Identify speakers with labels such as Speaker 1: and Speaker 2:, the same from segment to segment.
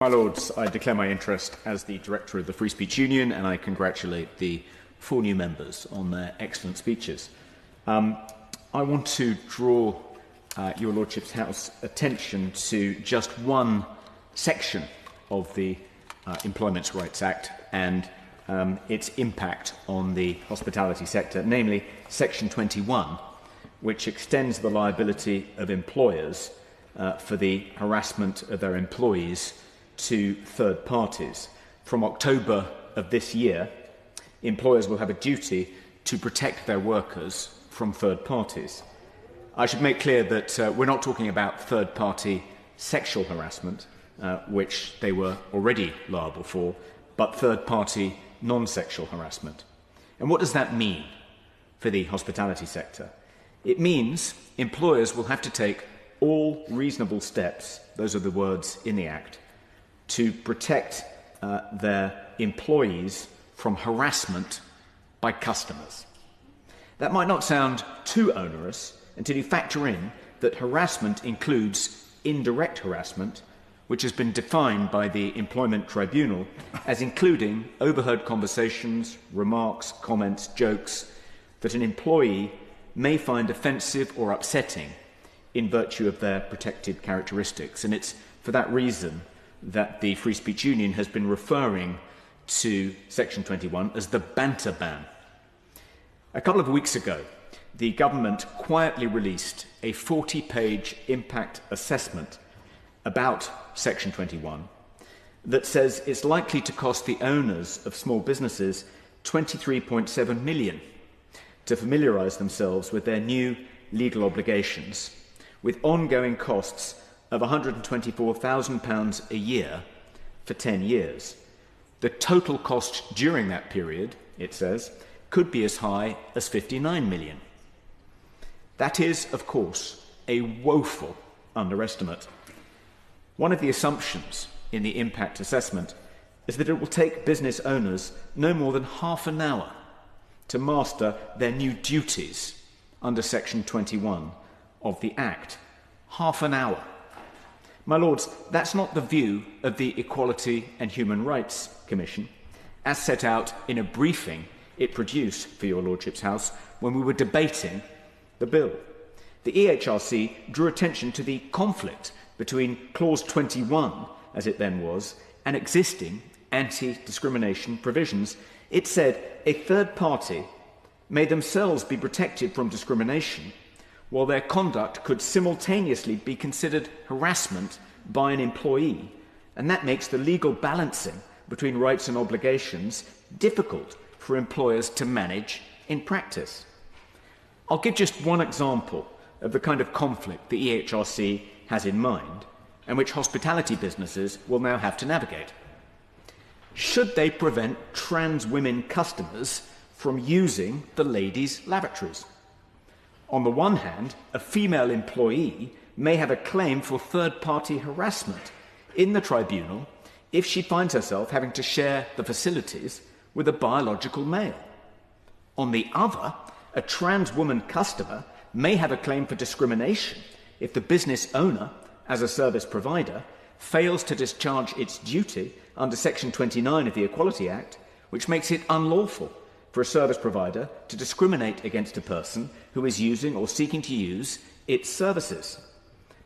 Speaker 1: My Lords, I declare my interest as the Director of the Free Speech Union, and I congratulate the 4 new members on their excellent speeches. I want to draw your Lordship's House attention to just one section of the Employment Rights Act and its impact on the hospitality sector, namely Section 21, which extends the liability of employers for the harassment of their employees to third parties. From October of this year, employers will have a duty to protect their workers from third parties. I should make clear that we're not talking about third-party sexual harassment, which they were already liable for, but third-party non-sexual harassment. And what does that mean for the hospitality sector? It means employers will have to take all reasonable steps, those are the words in the Act, to protect their employees from harassment by customers. That might not sound too onerous until you factor in that harassment includes indirect harassment, which has been defined by the Employment Tribunal as including overheard conversations, remarks, comments, jokes that an employee may find offensive or upsetting in virtue of their protected characteristics. And it's for that reason that the Free Speech Union has been referring to Section 21 as the banter ban. A couple of weeks ago, the government quietly released a 40-page impact assessment about Section 21 that says it's likely to cost the owners of small businesses £23.7 million to familiarise themselves with their new legal obligations, with ongoing costs of £124,000 a year for 10 years. The total cost during that period, it says, could be as high as £59 million. That is, of course, a woeful underestimate. One of the assumptions in the impact assessment is that it will take business owners no more than half an hour to master their new duties under Section 21 of the Act. Half an hour. My Lords, that's not the view of the Equality and Human Rights Commission, as set out in a briefing it produced for your Lordship's House when we were debating the bill. The EHRC drew attention to the conflict between Clause 21, as it then was, and existing anti-discrimination provisions. It said a third party may themselves be protected from discrimination, while their conduct could simultaneously be considered harassment by an employee, and that makes the legal balancing between rights and obligations difficult for employers to manage in practice. I'll give just one example of the kind of conflict the EHRC has in mind, and which hospitality businesses will now have to navigate. Should they prevent trans women customers from using the ladies' lavatories? On the one hand, a female employee may have a claim for third-party harassment in the tribunal if she finds herself having to share the facilities with a biological male. On the other, a trans woman customer may have a claim for discrimination if the business owner, as a service provider, fails to discharge its duty under Section 29 of the Equality Act, which makes it unlawful for a service provider to discriminate against a person who is using or seeking to use its services.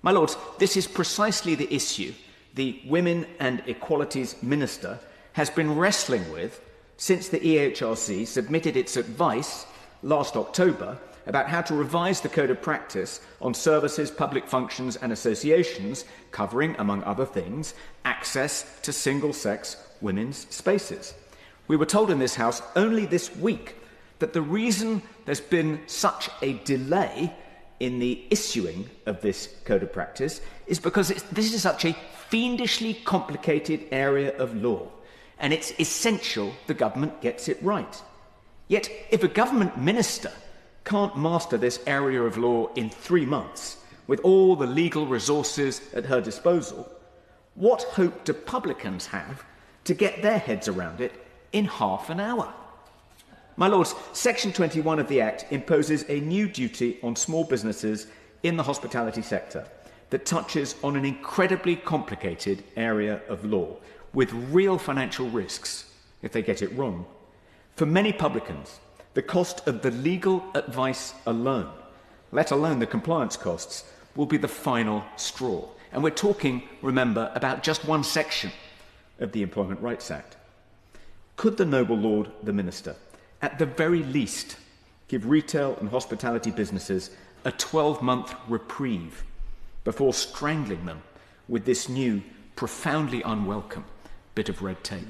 Speaker 1: My Lords, this is precisely the issue the Women and Equalities Minister has been wrestling with since the EHRC submitted its advice last October about how to revise the Code of Practice on services, public functions and associations, covering, among other things, access to single-sex women's spaces. We were told in this House only this week that the reason there's been such a delay in the issuing of this Code of Practice is because this is such a fiendishly complicated area of law, and it's essential the government gets it right. Yet, if a government minister can't master this area of law in 3 months, with all the legal resources at her disposal, what hope do publicans have to get their heads around it in half an hour? My Lords, Section 21 of the Act imposes a new duty on small businesses in the hospitality sector that touches on an incredibly complicated area of law with real financial risks if they get it wrong. For many publicans, the cost of the legal advice alone, let alone the compliance costs, will be the final straw. And we're talking, remember, about just one section of the Employment Rights Act. Could the noble Lord, the Minister, at the very least, give retail and hospitality businesses a 12-month reprieve before strangling them with this new, profoundly unwelcome bit of red tape?